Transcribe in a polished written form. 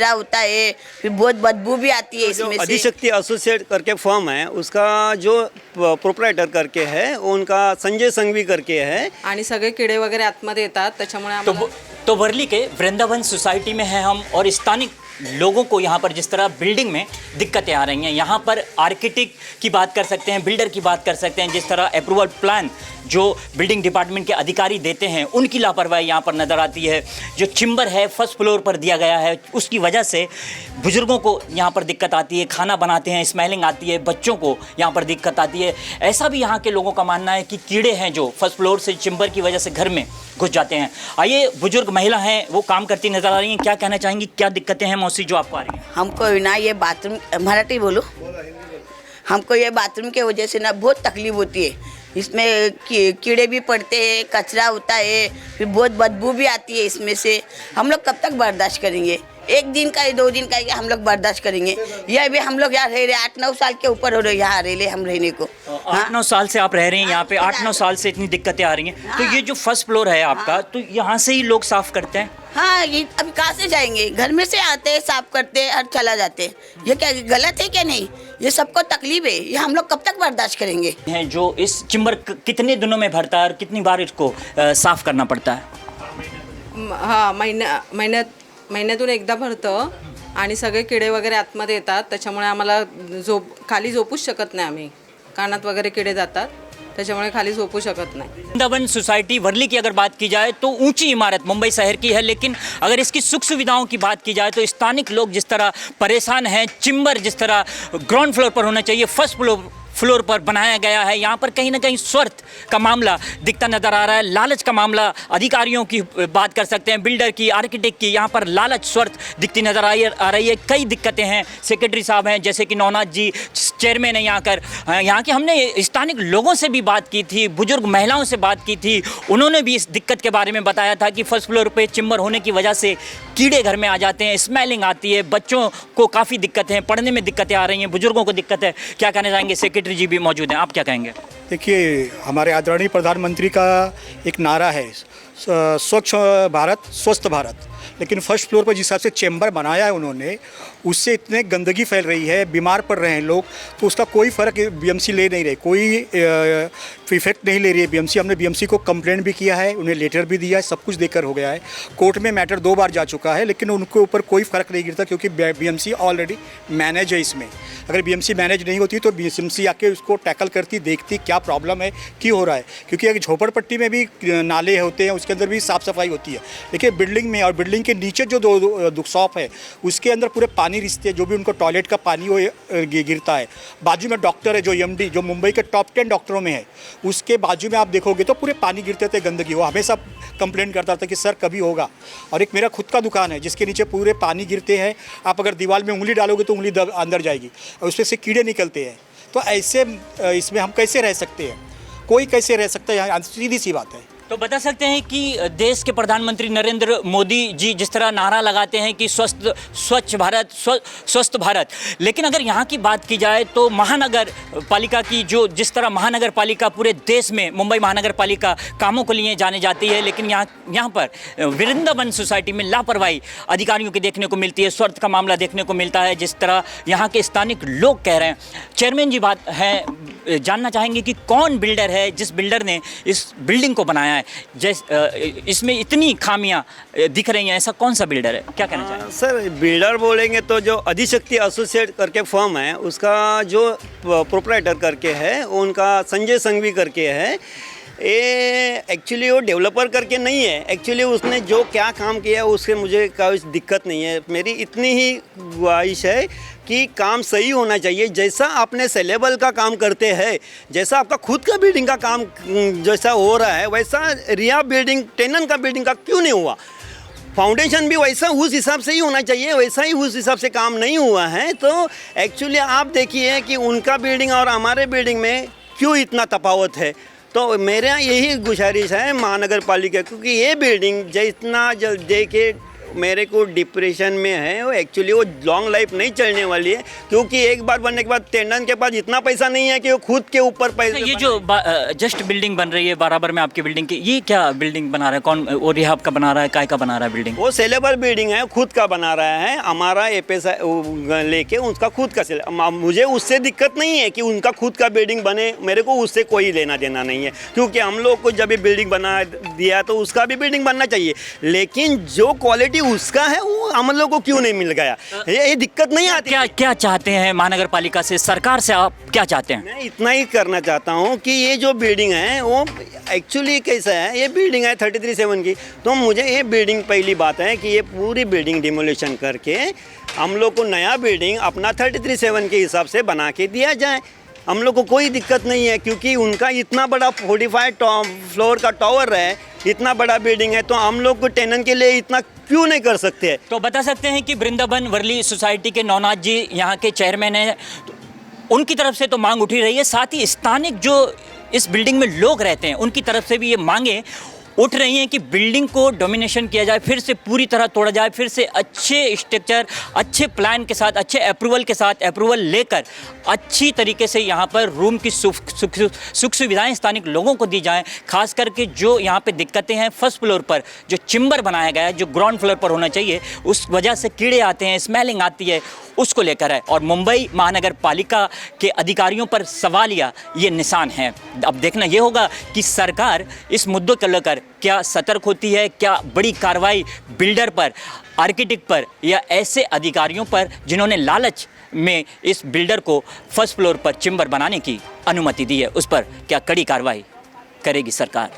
कचरा होता है, फिर बहुत बदबू भी आती है जो इसमें से। अधिशक्ति एसोसिएट करके फर्म है, उसका जो प्रोप्राइटर करके है उनका संजय संघवी करके है। आणि सगळे किडे वगैरे आतमध्ये येतात, त्याच्यामुळे आम्हाला तो वर्ली के वृंदावन सोसाइटी में हैं हम, और स्थानिक लोगों को यहाँ पर जिस तरह बिल्डिंग में दिक्कतें आ रही हैं, यहाँ पर आर्किटेक्ट की बात कर सकते हैं, बिल्डर की बात कर सकते हैं, जिस तरह अप्रूवल प्लान जो बिल्डिंग डिपार्टमेंट के अधिकारी देते हैं उनकी लापरवाही यहाँ पर नज़र आती है। जो चिम्बर है फर्स्ट फ्लोर पर दिया गया है, उसकी वजह से बुज़ुर्गों को यहाँ पर दिक्कत आती है, खाना बनाते हैं स्मेलिंग आती है, बच्चों को यहाँ पर दिक्कत आती है। ऐसा भी यहाँ के लोगों का मानना है कि कीड़े हैं जो फर्स्ट फ्लोर से चिम्बर की वजह से घर में घुस जाते हैं। आइए, बुजुर्ग महिला हैं, वो काम करती नज़र आ रही हैं, क्या कहना चाहेंगी, क्या दिक्कतें हैं मौसी जो आपको आ रही हैं? हमको ना ये बाथरूम, मराठी बोलो, हमको ये बाथरूम के वजह से ना बहुत तकलीफ होती है। इसमें कीड़े भी पड़ते हैं, कचरा होता है, फिर बहुत बदबू भी आती है इसमें से। हम लोग कब तक बर्दाश्त करेंगे? एक दिन का है, 2 दिन का है, हम लोग बर्दाश्त करेंगे? यह भी हम लोग यहाँ रह रहे 8-9 साल के ऊपर हो रहे यहाँ रह रहे हम रहने को। 8-9 साल से आप रह रहे हैं यहाँ पे, 8-9 साल से इतनी दिक्कतें आ रही हैं। तो ये जो फर्स्ट फ्लोर है आपका, तो यहाँ से ही लोग साफ करते हैं? हाँ, ये अभी कहाँ से जाएंगे? घर में से आते हैं, साफ करते हैं और चला जाते हैं। ये क्या गलत है क्या? नहीं, ये सबको तकलीफ है, ये हम लोग कब तक बर्दाश्त करेंगे? हैं जो इस चिम्बर कितने दिनों में भरता है और कितनी बार इसको साफ करना पड़ता है? हां, महिन्यातून एकदा भरतं आणि सगळे किडे वगैरे आतमध्ये येतात, त्याच्यामुळे आम्हाला खाली झोपूच शकत नाही आम्ही, कानात वगैरे किडे जातात, त्याच्यामुळे खाली झोपू शकत नाही। वृंदावन सोसाइटी वर्ली की अगर बात की जाए तो ऊंची इमारत मुंबई शहर की है, लेकिन अगर इसकी सुख सुविधाओं की बात की जाए तो स्थानिक लोग जिस तरह परेशान हैं, चिम्बर जिस तरह ग्राउंड फ्लोर पर होना चाहिए फर्स्ट फ्लोर पर बनाया गया है, यहाँ पर कहीं ना कहीं स्वार्थ का मामला दिखता नज़र आ रहा है, लालच का मामला। अधिकारियों की बात कर सकते हैं, बिल्डर की, आर्किटेक्ट की, यहाँ पर लालच स्वार्थ दिखती नज़र आ रही है। कई दिक्कतें हैं। सेक्रेटरी साहब हैं जैसे कि नवनाथ जी, चेयरमैन है यहाँ के। हमने स्थानिक लोगों से भी बात की थी, बुजुर्ग महिलाओं से बात की थी, उन्होंने भी इस दिक्कत के बारे में बताया था कि फर्स्ट फ्लोर पे चिम्बर होने की वजह से कीड़े घर में आ जाते हैं, स्मेलिंग आती है, बच्चों को काफ़ी दिक्कतें हैं, पढ़ने में दिक्कतें आ रही हैं, बुजुर्गों को दिक्कत है। क्या कहना चाहेंगे? सेक्रेटरी जी भी मौजूद हैं, आप क्या कहेंगे? देखिए, हमारे आदरणीय प्रधानमंत्री का एक नारा है स्वच्छ भारत स्वस्थ भारत, लेकिन फर्स्ट फ्लोर पर जिस हिसाब से चैम्बर बनाया है उन्होंने, उससे इतने गंदगी फैल रही है, बीमार पड़ रहे हैं लोग, तो उसका कोई फ़र्क बीएमसी ले नहीं रही, कोई इफेक्ट नहीं ले रही है बीएमसी। हमने बीएमसी को कंप्लेंट भी किया है, उन्हें लेटर भी दिया है, सब कुछ देकर हो गया है, कोर्ट में मैटर 2 बार जा चुका है, लेकिन उनके ऊपर कोई फ़र्क नहीं गिरता क्योंकि बीएमसी ऑलरेडी मैनेज है इसमें। अगर बीएमसी मैनेज नहीं होती तो बीएमसी आके उसको टैकल करती, देखती क्या प्रॉब्लम है, क्यों हो रहा है, क्योंकि अगर झोपड़पट्टी में भी नाले होते हैं, उसके अंदर भी साफ़ सफाई होती है। देखिए, बिल्डिंग में और बिल्डिंग के नीचे जो 2 शॉप है उसके अंदर पूरे पानी रिसते हैं, जो भी उनको टॉयलेट का पानी वो गिरता है। बाजू में डॉक्टर है जो एमडी, जो मुंबई के टॉप 10 डॉक्टरों में है, उसके बाजू में आप देखोगे तो पूरे पानी गिरते थे, गंदगी। वो हमेशा कंप्लेंट करता था कि सर कभी होगा। और एक मेरा खुद का दुकान है जिसके नीचे पूरे पानी गिरते हैं, आप अगर दीवार में उंगली डालोगे तो उंगली अंदर जाएगी और उसमें से कीड़े निकलते हैं। तो ऐसे इसमें हम कैसे रह सकते हैं? कोई कैसे रह सकता है? यहाँ सीधी सी बात है। तो बता सकते हैं कि देश के प्रधानमंत्री नरेंद्र मोदी जी जिस तरह नारा लगाते हैं कि स्वच्छ भारत स्वस्थ भारत, लेकिन अगर यहाँ की बात की जाए तो महानगर पालिका की जो जिस तरह महानगर पालिका पूरे देश में मुंबई महानगर पालिका कामों को लिए जाने जाती है, लेकिन यहाँ पर वृंदावन सोसाइटी में लापरवाही अधिकारियों की देखने को मिलती है, स्वार्थ का मामला देखने को मिलता है, जिस तरह यहाँ के स्थानिक लोग कह रहे हैं। चेयरमैन जी बात है, जानना चाहेंगे कि कौन बिल्डर है जिस बिल्डर ने इस बिल्डिंग को बनाया है, इसमें इतनी खामियां दिख रही हैं, ऐसा कौन सा बिल्डर है, क्या कहना चाहेंगे? सर, बिल्डर बोलेंगे तो जो अधिशक्ति एसोसिएट करके फर्म है, उसका जो प्रोप्राइटर करके है उनका संजय संघवी करके है। ये एक्चुअली वो डेवलपर करके नहीं है, एक्चुअली उसने जो क्या काम किया उससे मुझे कोई दिक्कत नहीं है। मेरी इतनी ही ख्वाहिश है कि काम सही होना चाहिए। जैसा आपने सेलेबल का काम करते हैं, जैसा आपका खुद का बिल्डिंग का काम जैसा हो रहा है, वैसा रिया बिल्डिंग टेनन का बिल्डिंग का क्यों नहीं हुआ? फाउंडेशन भी वैसा उस हिसाब से ही होना चाहिए, वैसा ही उस हिसाब से काम नहीं हुआ है। तो एक्चुअली आप देखिए कि उनका बिल्डिंग और हमारे बिल्डिंग में क्यों इतना तफावत है। तो मेरा यही गुजारिश है महानगर पालिका, क्योंकि ये बिल्डिंग जितना जल्द दे के मेरे को डिप्रेशन में है, वो एक्चुअली वो लॉन्ग लाइफ नहीं चलने वाली है, क्योंकि एक बार बनने के बाद टेंडन के पास इतना पैसा नहीं है कि वो खुद के ऊपर पैसे ये जो जस्ट बिल्डिंग बन रही है बराबर में आपकी बिल्डिंग की, ये क्या बिल्डिंग बना रहा है? कौन और रिहाब का बना रहा है, काय का बना रहा है बिल्डिंग? वो सेलेबर बिल्डिंग है, खुद का बना रहा है, हमारा पैसा लेके उसका खुद का मुझे उससे दिक्कत नहीं है कि उनका खुद का बिल्डिंग बने, मेरे को उससे कोई लेना देना नहीं है, क्योंकि हम लोग को जब ये बिल्डिंग बना दिया तो उसका भी बिल्डिंग बनना चाहिए, लेकिन जो क्वालिटी उसका है वो हम लोग को क्यों नहीं मिल गया, ये दिक्कत नहीं आती। क्या चाहते हैं महानगर पालिका से, सरकार से आप क्या चाहते हैं? मैं इतना ही करना चाहता हूँ कि ये जो बिल्डिंग है वो एक्चुअली कैसा है, ये बिल्डिंग है 33/7 की, तो मुझे ये बिल्डिंग, पहली बात है कि ये पूरी बिल्डिंग डिमोलिशन करके हम लोग को नया बिल्डिंग अपना 33/7 के हिसाब से बना के दिया जाए। हम लोग को कोई दिक्कत नहीं है, क्योंकि उनका इतना बड़ा 45 फ्लोर का टावर है, इतना बड़ा बिल्डिंग है, तो हम लोग को टेनेंट के लिए इतना क्यों नहीं कर सकते? तो बता सकते हैं कि वृंदावन वर्ली सोसाइटी के नवनाथ जी यहाँ के चेयरमैन हैं, उनकी तरफ से तो मांग उठी रही है, साथ ही स्थानिक जो इस बिल्डिंग में लोग रहते हैं उनकी तरफ से भी ये मांगे उठ रही हैं कि बिल्डिंग को डोमिनेशन किया जाए, फिर से पूरी तरह तोड़ा जाए, फिर से अच्छे स्ट्रक्चर, अच्छे प्लान के साथ, अच्छे अप्रूवल के साथ, अप्रूवल लेकर अच्छी तरीके से यहाँ पर रूम की सुख सुविधाएं स्थानिक लोगों को दी जाएं। खास करके जो यहाँ पे दिक्कतें हैं, फर्स्ट फ्लोर पर जो चिम्बर बनाया गया है, जो ग्राउंड फ्लोर पर होना चाहिए, उस वजह से कीड़े आते हैं, स्मेलिंग आती है, उसको लेकर है। और मुंबई महानगर पालिका के अधिकारियों पर सवालिया ये निशान है। अब देखना ये होगा कि सरकार इस मुद्दों को लेकर क्या सतर्क होती है, क्या बड़ी कार्रवाई बिल्डर पर, आर्किटेक्ट पर या ऐसे अधिकारियों पर जिन्होंने लालच में इस बिल्डर को फर्स्ट फ्लोर पर चिम्बर बनाने की अनुमति दी है, उस पर क्या कड़ी कार्रवाई करेगी सरकार।